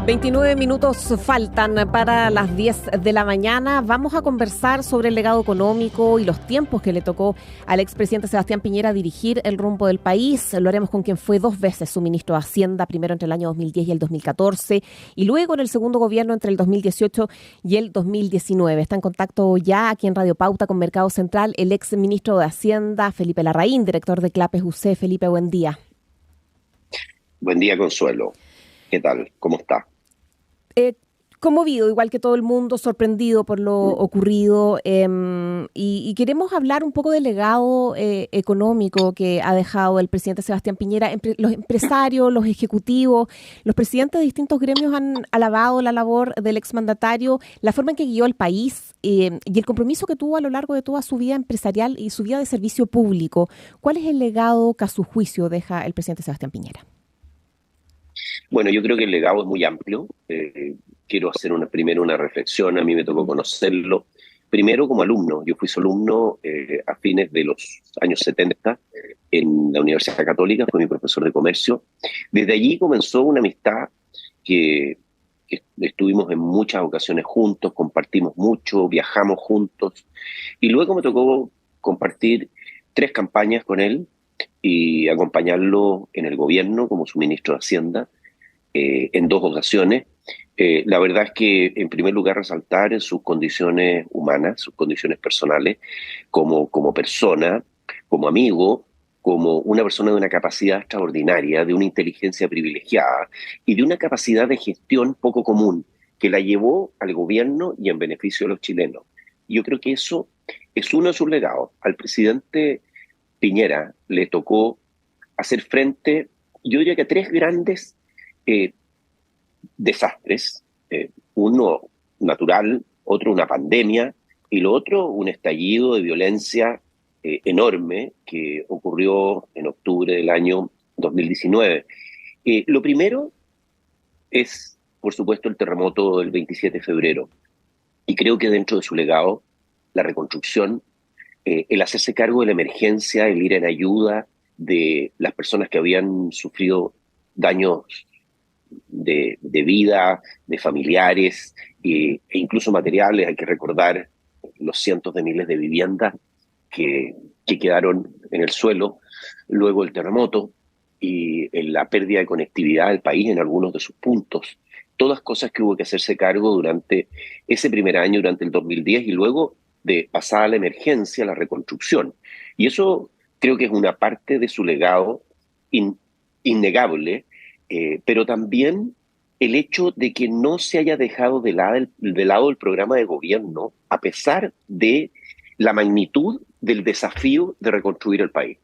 29 minutos faltan para las 10 de la mañana. Vamos a conversar sobre el legado económico y los tiempos que le tocó al expresidente Sebastián Piñera dirigir el rumbo del país. Lo haremos con quien fue 2 veces su ministro de Hacienda, primero entre el año 2010 y el 2014, y luego en el segundo gobierno entre el 2018 y el 2019. Está en contacto ya aquí en Radio Pauta con Mercado Central el ex ministro de Hacienda, Felipe Larraín, director de Clapes UC. Felipe, buen día. Buen día, Consuelo. ¿Qué tal? ¿Cómo está? Conmovido, igual que todo el mundo, sorprendido por lo ocurrido, y queremos hablar un poco del legado económico que ha dejado el presidente Sebastián Piñera. Los empresarios, los ejecutivos, los presidentes de distintos gremios han alabado la labor del exmandatario, la forma en que guió el país y el compromiso que tuvo a lo largo de toda su vida empresarial y su vida de servicio público. ¿Cuál es el legado que a su juicio deja el presidente Sebastián Piñera? Bueno, yo creo que el legado es muy amplio. Quiero hacer primero una reflexión. A mí me tocó conocerlo primero como alumno. Yo fui su alumno a fines de los años 70 en la Universidad Católica, fue mi profesor de comercio. Desde allí comenzó una amistad que estuvimos en muchas ocasiones juntos, compartimos mucho, viajamos juntos. Y luego me tocó compartir 3 campañas con él y acompañarlo en el gobierno como su ministro de Hacienda. En 2 ocasiones. La verdad es que, en primer lugar, resaltar sus condiciones humanas, sus condiciones personales, como persona, como amigo, como una persona de una capacidad extraordinaria, de una inteligencia privilegiada y de una capacidad de gestión poco común, que la llevó al gobierno y en beneficio de los chilenos. Yo creo que eso es uno de sus legados. Al presidente Piñera le tocó hacer frente, yo diría que a 3 grandes desastres, uno natural, otro una pandemia y lo otro un estallido de violencia enorme que ocurrió en octubre del año 2019. Lo primero es, por supuesto, el terremoto del 27 de febrero y creo que dentro de su legado, la reconstrucción, el hacerse cargo de la emergencia, el ir en ayuda de las personas que habían sufrido daños de vida, de familiares e incluso materiales. Hay que recordar los cientos de miles de viviendas que quedaron en el suelo luego del terremoto y en la pérdida de conectividad del país en algunos de sus puntos. Todas cosas que hubo que hacerse cargo durante ese primer año, durante el 2010 y luego de pasada la emergencia, la reconstrucción. Y eso creo que es una parte de su legado innegable. Pero también el hecho de que no se haya dejado de lado el programa de gobierno a pesar de la magnitud del desafío de reconstruir el país.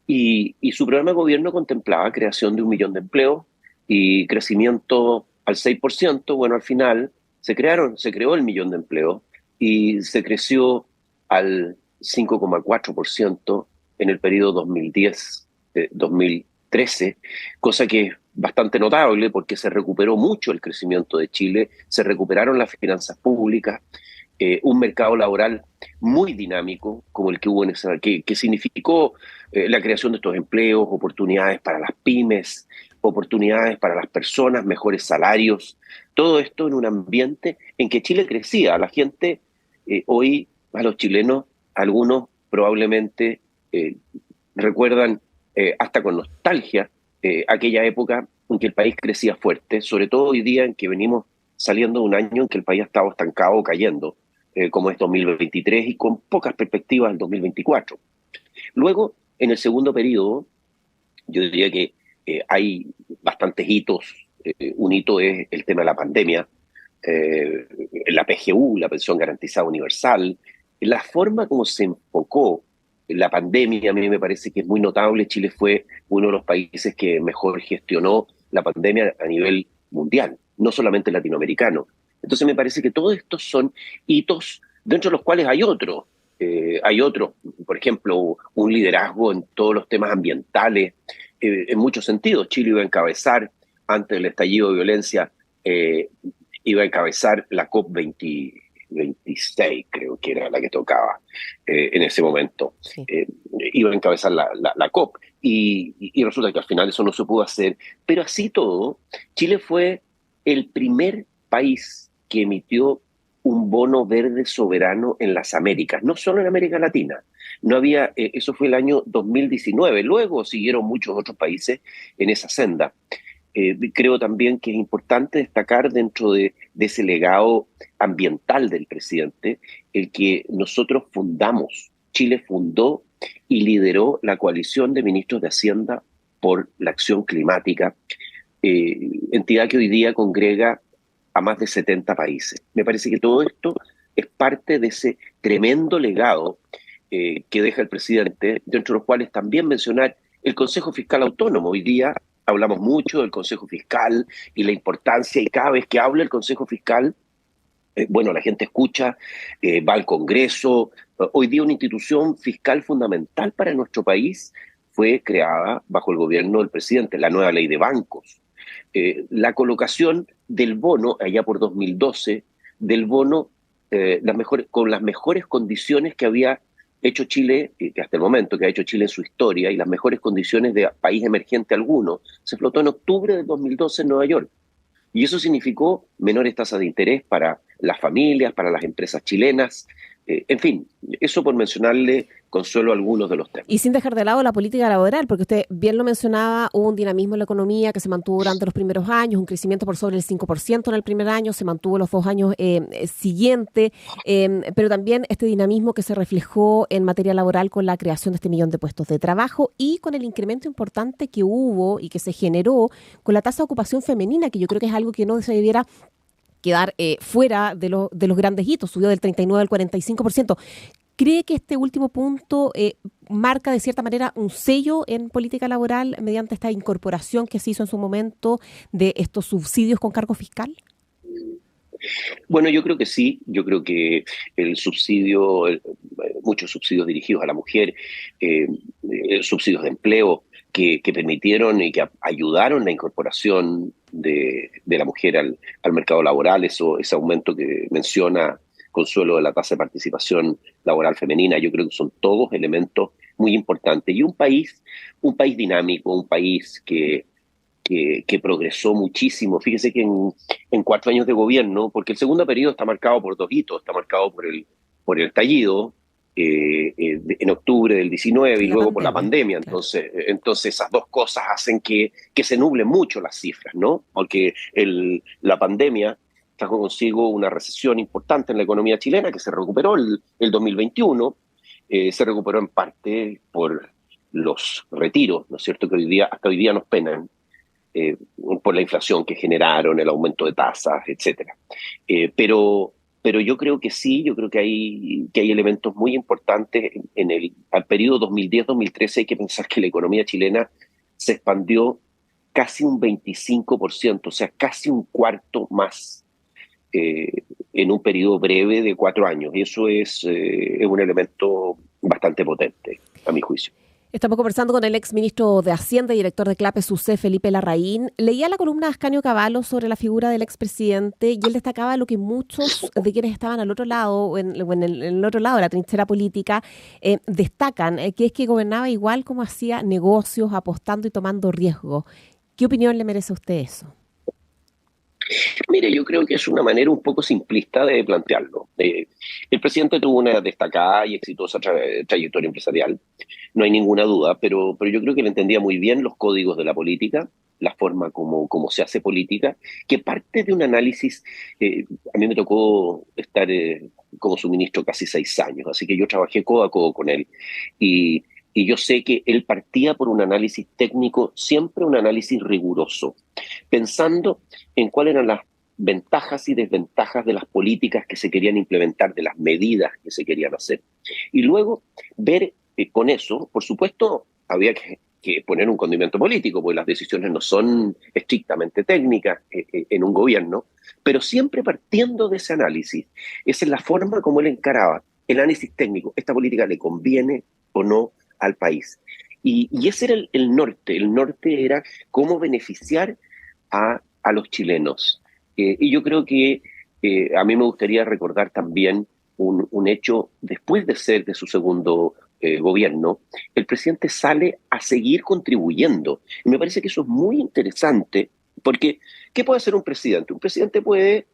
Y su programa de gobierno contemplaba creación de 1 millón de empleos y crecimiento al 6%. Bueno, al final se creó el 1 millón de empleos y se creció al 5,4% en el periodo 2010-2013, cosa que es bastante notable porque se recuperó mucho el crecimiento de Chile, se recuperaron las finanzas públicas, un mercado laboral muy dinámico como el que hubo que significó la creación de estos empleos, oportunidades para las pymes, oportunidades para las personas, mejores salarios, todo esto en un ambiente en que Chile crecía. La gente, hoy a los chilenos, algunos probablemente recuerdan hasta con nostalgia aquella época en que el país crecía fuerte, sobre todo hoy día en que venimos saliendo de un año en que el país ha estado estancado o cayendo, como es 2023 y con pocas perspectivas en 2024. Luego, en el segundo periodo, yo diría que hay bastantes hitos. Un hito es el tema de la pandemia, la PGU, la Pensión Garantizada Universal, la forma como se enfocó la pandemia. A mí me parece que es muy notable. Chile fue uno de los países que mejor gestionó la pandemia a nivel mundial, no solamente latinoamericano. Entonces me parece que todos estos son hitos dentro de los cuales hay otros. Por ejemplo, un liderazgo en todos los temas ambientales. En muchos sentidos, Chile iba a encabezar, antes del estallido de violencia, iba a encabezar la COP26, creo que era la que tocaba en ese momento. Sí. Iba a encabezar la COP y resulta que al final eso no se pudo hacer. Pero así todo, Chile fue el primer país que emitió un bono verde soberano en las Américas, no solo en América Latina. No había, eso fue el año 2019. Luego siguieron muchos otros países en esa senda. Creo también que es importante destacar dentro de ese legado ambiental del presidente, el que nosotros fundamos, Chile fundó y lideró la coalición de ministros de Hacienda por la acción climática, entidad que hoy día congrega a más de 70 países. Me parece que todo esto es parte de ese tremendo legado que deja el presidente, dentro de los cuales también mencionar el Consejo Fiscal Autónomo. Hoy día hablamos mucho del Consejo Fiscal y la importancia, y cada vez que habla el Consejo Fiscal, bueno, la gente escucha, va al Congreso. Hoy día una institución fiscal fundamental para nuestro país fue creada bajo el gobierno del presidente, la nueva ley de bancos. La colocación del bono, allá por 2012, del bono con las mejores condiciones que había hecho Chile, que hasta el momento que ha hecho Chile en su historia, y las mejores condiciones de país emergente alguno, se flotó en octubre del 2012 en Nueva York. Y eso significó menores tasas de interés para las familias, para las empresas chilenas. En fin, eso por mencionarle, Consuelo, algunos de los temas. Y sin dejar de lado la política laboral, porque usted bien lo mencionaba, hubo un dinamismo en la economía que se mantuvo durante los primeros años, un crecimiento por sobre el 5% en el primer año, se mantuvo los 2 años siguientes, pero también este dinamismo que se reflejó en materia laboral con la creación de este 1.000.000 de puestos de trabajo y con el incremento importante que hubo y que se generó con la tasa de ocupación femenina, que yo creo que es algo que no se debiera quedar fuera de los grandes hitos, subió del 39 al 45%. ¿Cree que este último punto marca de cierta manera un sello en política laboral mediante esta incorporación que se hizo en su momento de estos subsidios con cargo fiscal? Bueno, yo creo que sí. Yo creo que el subsidio, muchos subsidios dirigidos a la mujer, subsidios de empleo que permitieron y que ayudaron la incorporación de la mujer al mercado laboral, ese aumento que menciona Consuelo de la tasa de participación laboral femenina, yo creo que son todos elementos muy importantes. Y un país dinámico, un país que progresó muchísimo. Fíjese que en 4 años de gobierno, porque el segundo periodo está marcado por 2 hitos, está marcado por el estallido en octubre del 19 y luego por la pandemia. Claro. Entonces esas dos cosas hacen que se nublen mucho las cifras, ¿no? Porque la pandemia trajo consigo una recesión importante en la economía chilena que se recuperó el 2021, se recuperó en parte por los retiros, ¿no es cierto?, que hasta hoy día nos penan, por la inflación que generaron, el aumento de tasas, etcétera. Pero yo creo que sí, yo creo que hay elementos muy importantes al periodo 2010-2013. Hay que pensar que la economía chilena se expandió casi un 25%, o sea, casi un cuarto más en un periodo breve de 4 años. Y eso es un elemento bastante potente, a mi juicio. Estamos conversando con el exministro de Hacienda y director de CLAPES UC, Felipe Larraín. Leía la columna de Ascanio Cavallo sobre la figura del expresidente y él destacaba lo que muchos de quienes estaban al otro lado, o en el otro lado de la trinchera política, destacan, que es que gobernaba igual como hacía negocios, apostando y tomando riesgo. ¿Qué opinión le merece a usted eso? Mire, yo creo que es una manera un poco simplista de plantearlo. El presidente tuvo una destacada y exitosa trayectoria empresarial, no hay ninguna duda, pero yo creo que él entendía muy bien los códigos de la política, la forma como se hace política, que parte de un análisis. A mí me tocó estar como su ministro casi 6 años, así que yo trabajé codo a codo con él. Y yo sé que él partía por un análisis técnico, siempre un análisis riguroso, pensando en cuáles eran las ventajas y desventajas de las políticas que se querían implementar, de las medidas que se querían hacer. Y luego ver con eso, por supuesto, había que poner un condimento político, porque las decisiones no son estrictamente técnicas en un gobierno, pero siempre partiendo de ese análisis. Esa es la forma como él encaraba el análisis técnico. ¿Esta política le conviene o no al país? Y ese era el norte. El norte era cómo beneficiar a los chilenos. Y yo creo que a mí me gustaría recordar también un hecho después de su segundo gobierno. El presidente sale a seguir contribuyendo. Y me parece que eso es muy interesante Porque, ¿qué puede hacer un presidente? Un presidente puede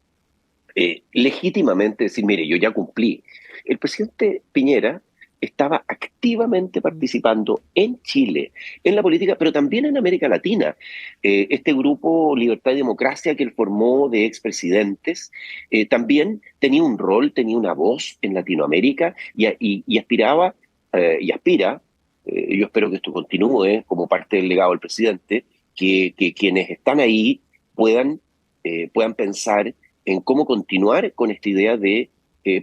legítimamente decir, mire, yo ya cumplí. El presidente Piñera estaba activamente Mm. participando en Chile, en la política, pero también en América Latina. Este grupo Libertad y Democracia que él formó de expresidentes también tenía un rol, tenía una voz en Latinoamérica y aspiraba y aspira, yo espero que esto continúe como parte del legado del presidente, que quienes están ahí puedan, puedan pensar en cómo continuar con esta idea de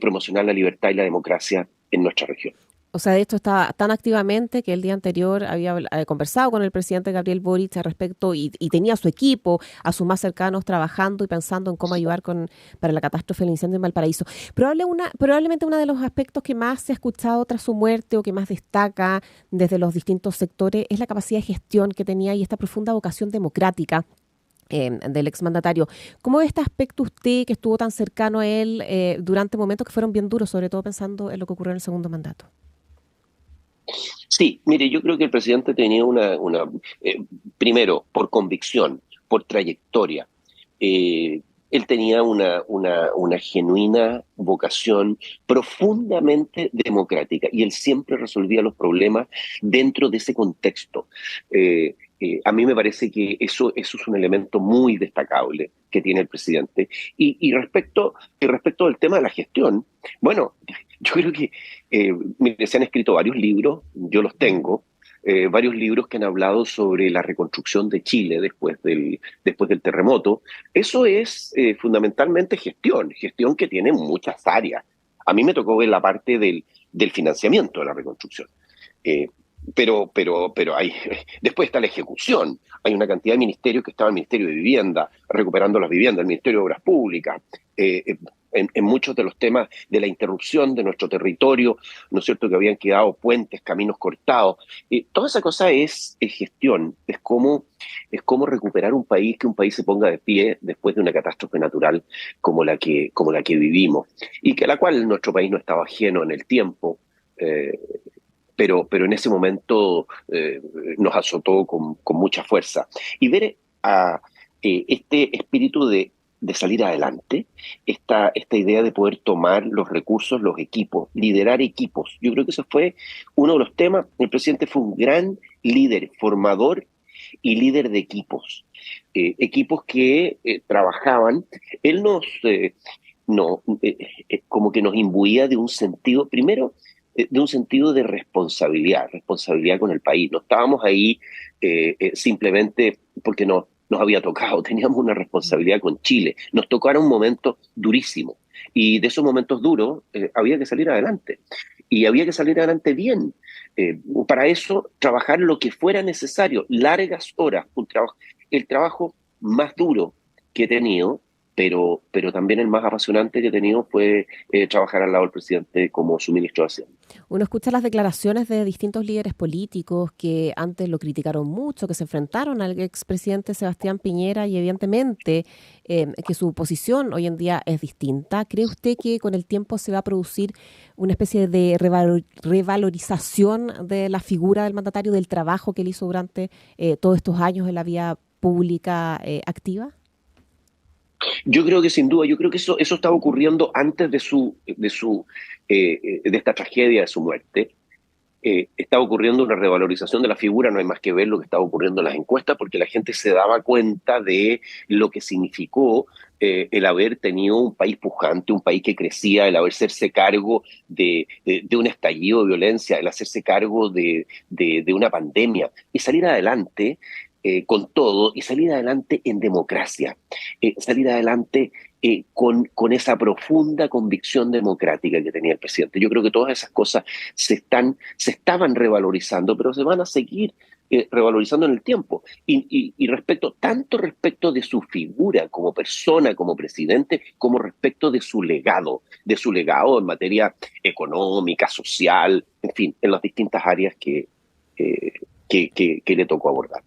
promocionar la libertad y la democracia en nuestra región. O sea, de hecho estaba tan activamente que el día anterior había conversado con el presidente Gabriel Boric al respecto y tenía a su equipo, a sus más cercanos, trabajando y pensando en cómo ayudar para la catástrofe del incendio en Valparaíso. Probablemente uno de los aspectos que más se ha escuchado tras su muerte o que más destaca desde los distintos sectores es la capacidad de gestión que tenía y esta profunda vocación democrática del exmandatario. ¿Cómo ve este aspecto usted que estuvo tan cercano a él durante momentos que fueron bien duros, sobre todo pensando en lo que ocurrió en el segundo mandato? Sí, mire, yo creo que el presidente tenía primero, por convicción, por trayectoria, él tenía una genuina vocación profundamente democrática y él siempre resolvía los problemas dentro de ese contexto. A mí me parece que eso es un elemento muy destacable que tiene el presidente. Y respecto al tema de la gestión, bueno, yo creo que mire, se han escrito varios libros, yo los Mm. tengo, varios libros que han hablado sobre la reconstrucción de Chile después del terremoto. Eso es fundamentalmente gestión que tiene muchas áreas. A mí me tocó ver la parte del financiamiento de la reconstrucción. Eh, pero después está la ejecución. Hay una cantidad de ministerios que estaba el Ministerio de Vivienda, recuperando las viviendas, el Ministerio de Obras Públicas, en muchos de los temas de la interrupción de nuestro territorio, ¿no es cierto?, que habían quedado puentes, caminos cortados. Toda esa cosa es gestión, es cómo recuperar que un país se ponga de pie después de una catástrofe natural como la que vivimos, y que a la cual nuestro país no estaba ajeno en el tiempo. eh, pero en ese momento nos azotó con mucha fuerza. Y ver a este espíritu de salir adelante, esta idea de poder tomar los recursos, los equipos, liderar equipos. Yo creo que eso fue uno de los temas. El presidente fue un gran líder, formador y líder de equipos. Equipos que trabajaban. Él no, como que nos imbuía de un sentido, primero, de un sentido de responsabilidad con el país. No estábamos ahí simplemente porque nos había tocado, teníamos una responsabilidad con Chile. Nos tocaron momentos durísimos y de esos momentos duros había que salir adelante y había que salir adelante bien. Para eso, trabajar lo que fuera necesario, largas horas, el trabajo más duro que he tenido, pero también el más apasionante que he tenido fue trabajar al lado del presidente como su ministro de Hacienda. Uno escucha las declaraciones de distintos líderes políticos que antes lo criticaron mucho, que se enfrentaron al expresidente Sebastián Piñera y evidentemente que su posición hoy en día es distinta. ¿Cree usted que con el tiempo se va a producir una especie de revalorización de la figura del mandatario, del trabajo que él hizo durante todos estos años en la vía pública activa? Yo creo que sin duda, yo creo que eso estaba ocurriendo antes de esta tragedia de su muerte. Estaba ocurriendo una revalorización de la figura, no hay más que ver lo que estaba ocurriendo en las encuestas, porque la gente se daba cuenta de lo que significó el haber tenido un país pujante, un país que crecía, el hacerse cargo de un estallido de violencia, el hacerse cargo de una pandemia y salir adelante con todo y salir adelante en democracia, salir adelante con esa profunda convicción democrática que tenía el presidente. Yo creo que todas esas cosas se estaban revalorizando, pero se van a seguir revalorizando en el tiempo. Y tanto respecto de su figura como persona, como presidente, como respecto de su legado en materia económica, social, en fin, en las distintas áreas que le tocó abordar.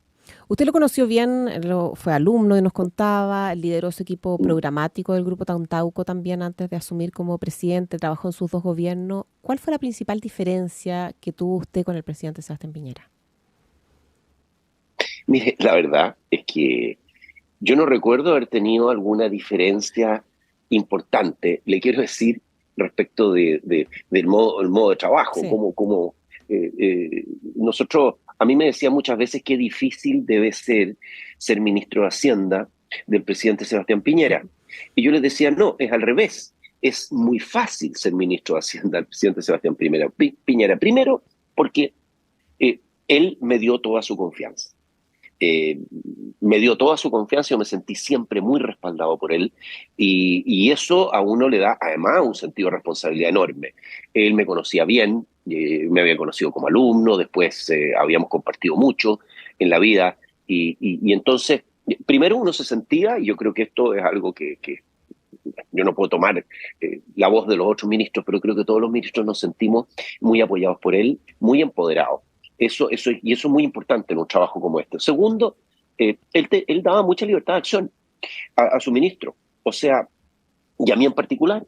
Usted lo conoció bien, fue alumno y nos contaba, lideró su equipo programático del Grupo Tantauco también antes de asumir como presidente, trabajó en sus dos gobiernos. ¿Cuál fue la principal diferencia que tuvo usted con el presidente Sebastián Piñera? Mire, la verdad es que Yo no recuerdo haber tenido alguna diferencia importante, le quiero decir, respecto del modo, el modo de trabajo, Sí. eh, eh, nosotros, a mí me decían muchas veces qué difícil debe ser ministro de Hacienda del presidente Sebastián Piñera. Y yo les decía, no, es al revés. Es muy fácil ser ministro de Hacienda del presidente Sebastián Piñera. Primero, porque él me dio toda su confianza. eh, Me dio toda su confianza, yo me sentí siempre muy respaldado por él y eso a uno le da además un sentido de responsabilidad enorme. Él me conocía bien, me había conocido como alumno, después habíamos compartido mucho en la vida y entonces, primero uno se sentía, y yo creo que esto es algo que yo no puedo tomar la voz de los otros ministros, pero creo que todos los ministros nos sentimos muy apoyados por él, muy empoderados. Y eso es muy importante en un trabajo como este. Segundo, él daba mucha libertad de acción a su ministro, o sea, y a mí en particular.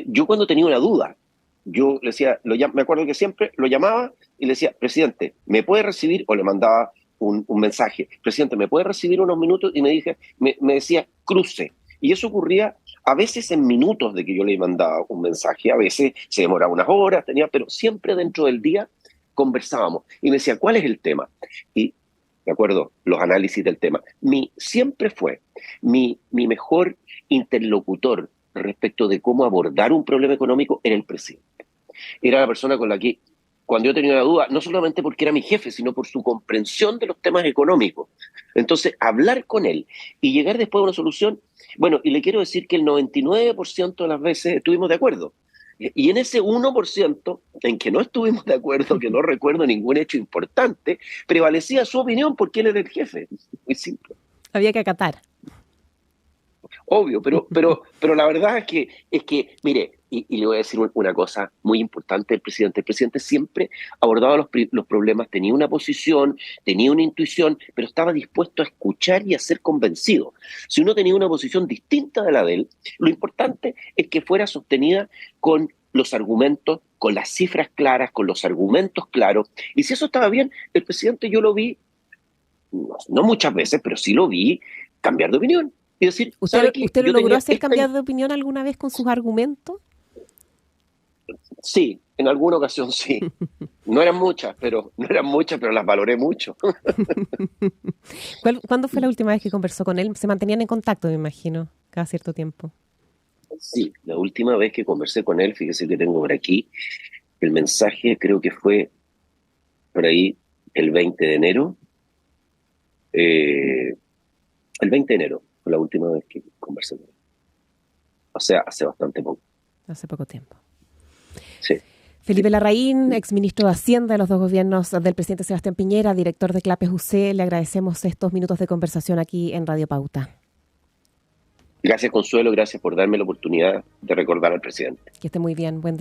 Yo cuando tenía una duda, yo le decía, me acuerdo que siempre lo llamaba y le decía, presidente, ¿me puede recibir? O le mandaba un mensaje, presidente, ¿me puede recibir unos minutos? Y me decía, cruce. Y eso ocurría a veces en minutos de que yo le mandaba un mensaje, a veces se demoraba unas horas, pero siempre dentro del día conversábamos. Y me decía, ¿cuál es el tema? Y me acuerdo, los análisis del tema. Siempre fue mi mejor interlocutor respecto de cómo abordar un problema económico era el presidente. Era la persona con la que, cuando yo tenía una duda, no solamente porque era mi jefe, sino por su comprensión de los temas económicos. Entonces, hablar con él y llegar después a una solución, bueno, y le quiero decir que el 99% de las veces estuvimos de acuerdo. Y en ese 1% en que no estuvimos de acuerdo, que no recuerdo ningún hecho importante, prevalecía su opinión porque él era el jefe. Muy simple. Había que acatar. Obvio, pero la verdad es que, mire, y le voy a decir una cosa muy importante del presidente. El presidente siempre abordaba los problemas, tenía una posición, tenía una intuición, pero estaba dispuesto a escuchar y a ser convencido. Si uno tenía una posición distinta de la de él, lo importante es que fuera sostenida con los argumentos, con las cifras claras, con los argumentos claros. Y si eso estaba bien, el presidente yo lo vi, no muchas veces, pero sí lo vi cambiar de opinión. Y decir, ¿sabe qué? ¿Usted lo Yo logró tenía hacer cambiar de opinión alguna vez con sus argumentos? sí, en alguna ocasión sí. No eran muchas, pero las valoré mucho. ¿Cuándo fue la última vez que conversó con él? Se mantenían en contacto, me imagino, cada cierto tiempo. Sí, la última vez que conversé con él, fíjese que tengo por aquí, el mensaje creo que fue por ahí el 20 de enero. eh, el 20 de enero fue la última vez que conversé con él. O sea, hace bastante poco. Hace poco tiempo. Sí. Felipe Larraín, exministro de Hacienda de los dos gobiernos del presidente Sebastián Piñera, director de Clapes UC, le agradecemos estos minutos de conversación aquí en Radio Pauta. Gracias, Consuelo, gracias por darme la oportunidad de recordar al presidente. Que esté muy bien. Buen día.